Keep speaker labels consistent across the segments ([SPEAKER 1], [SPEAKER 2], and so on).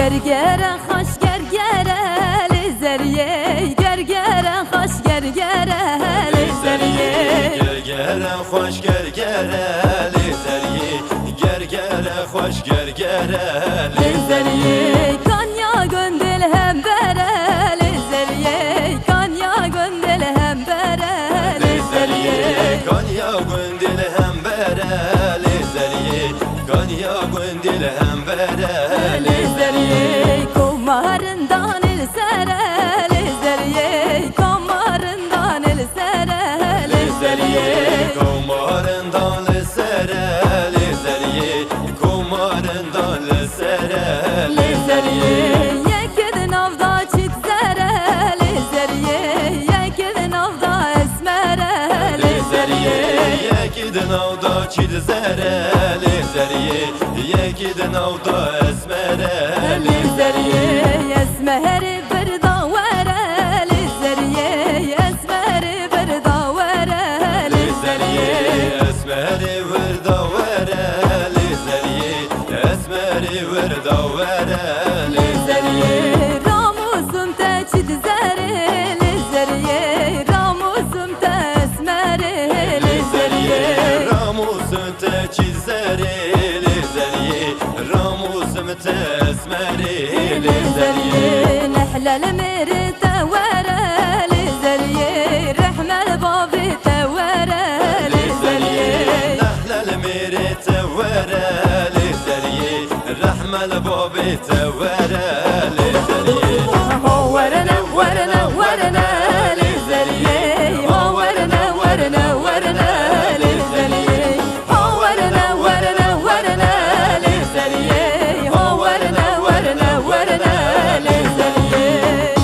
[SPEAKER 1] Gergere hoş gergere lezeriye gergere hoş gergere lezeriye
[SPEAKER 2] gergere hoş gergere lezeriye gergere hoş gergere
[SPEAKER 1] lezeriye Kanya göndel hem bere lezeriye Kanya göndel hem bere lezeriye
[SPEAKER 2] Kanya göndel hem bere lezeriye Kanya göndel hem bere
[SPEAKER 1] lezeriye Kumarından el sere lezeriye Kumarından el sere lezeriye
[SPEAKER 2] Kumarından el sere lezeriye Kumarından el sere
[SPEAKER 1] lezeriye Yekedin avda çit zere lezeriye Yekedin avda esmere lezeriye
[SPEAKER 2] Yekidin avda çilzere lezeriye Yekidin avda esmere
[SPEAKER 1] lezeriye Esmeri bir davere lezeriye Esmeri bir davere lezeriye
[SPEAKER 2] Esmeri vırda vere lezeriye Esmeri vırda vere
[SPEAKER 1] lezeriye Ramusum te çitzere lezeriye Ramusum te esmeri lezeriye
[SPEAKER 2] Ramusum te çizere lezeriye Ramusum te esmeri lezeriye
[SPEAKER 1] Nehlel meri tevere lezeriye Rahmel babi tevere lezeriye
[SPEAKER 2] Nehlel meri tevere lezeriye Rahmel babi tevere lezeriye
[SPEAKER 1] Warana warana warana lezeriye Warana warana warana lezeriye Warana warana warana lezeriye Warana warana warana lezeriye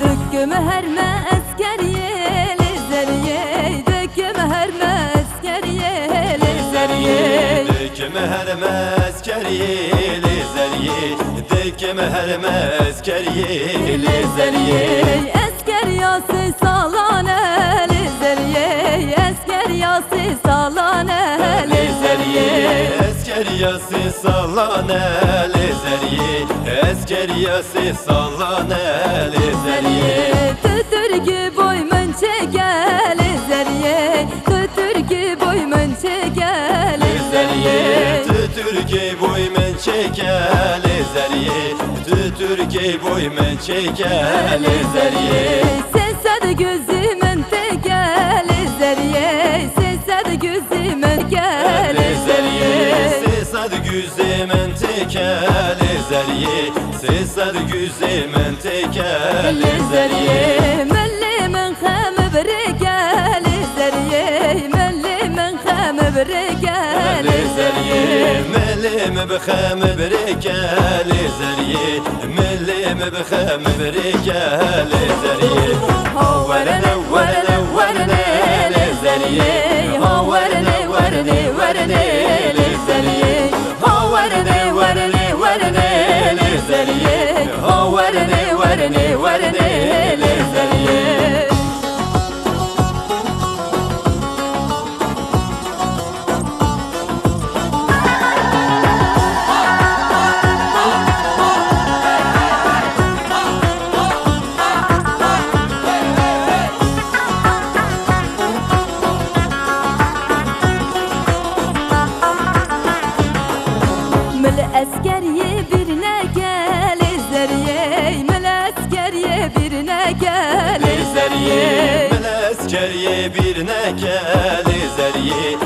[SPEAKER 1] Dökümü herme askeriye lezeriye Dökümü herme askeriye lezeriye
[SPEAKER 2] Döküm herme askeriye lezeriye Döküm herme askeriye lezeriye
[SPEAKER 1] Esker yası salane lezeriye Esker yası salane lezeriye
[SPEAKER 2] Esker yası sallane lezeriye Esker yası sallane lezeriye
[SPEAKER 1] Tütürgü boymun çeke lezeriye Tütürgü boymun çeke lezeriye
[SPEAKER 2] Türkiye boy men çeke lezeriye Türkiye boy men çeke lezeriye
[SPEAKER 1] Sesad gözümün teke lezeriye Sesad gözümün teke lezeriye
[SPEAKER 2] Sesad güzemen teke lezeriye Sesad güzemen teke lezeriye
[SPEAKER 1] Mellimin xemi birike lezeriye Mellimin xemi birike lezeriye
[SPEAKER 2] Mellim bxem birike lezeriye Mellim bxem birike lezeriye
[SPEAKER 1] Warana warana warana lezeriye Warana warana warana lezeriye Warana warana warana lezeriye Warana warana warana lezeriye Mil askeriye birine gel lezeriye Mil askeriye birine gel lezeriye
[SPEAKER 2] Askeriye birine gel lezeriye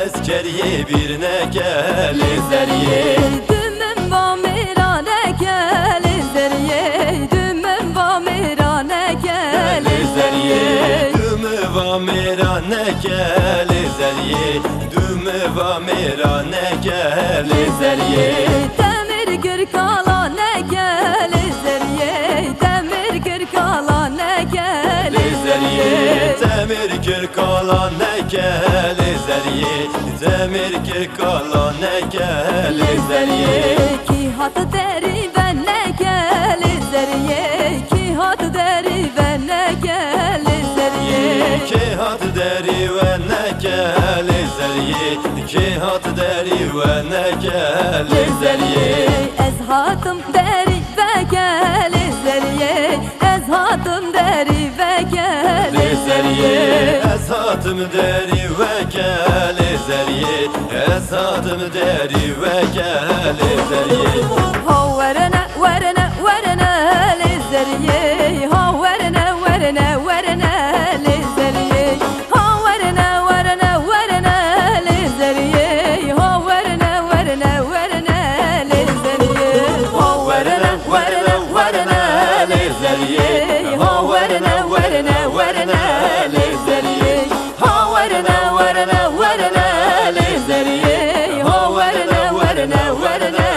[SPEAKER 2] Askeriye birine gel lezeriye
[SPEAKER 1] Dümüm vamirane gel lezeriye Dümüm vamirane gel lezeriye
[SPEAKER 2] Dümü va mirane gel lezeriye Dümü va mirane gel lezeriye
[SPEAKER 1] Demir gür kalane gel lezeriye Demir gür kalane gel lezeriye
[SPEAKER 2] lezeriye Temir kir kalan neke lezeriye Temir kir kalan neke lezeriye
[SPEAKER 1] Ki hatı deri ben ne gel Lezeriye Ki hatı deri ben ne gel Lezeriye
[SPEAKER 2] Ki hat deri ve neke lezeriye Ki hat deri ve neke lezeriye
[SPEAKER 1] Ez hatım deri ve gel Lezeriye Ez hatım deri ve gel
[SPEAKER 2] lezeriye Esatım deri ve gel lezeriye Esatım deri ve gel lezeriye
[SPEAKER 1] Ha verene verene verene Lezeriye Ha verene verene verene Lezeriye Ha verene verene verene Lezeriye Ha verene verene verene Lezeriye Ha verene verene verene Lezeriye Ha verene verene verene Lezeriye Ha verene verene verene Lezeriye Ha verene verene verene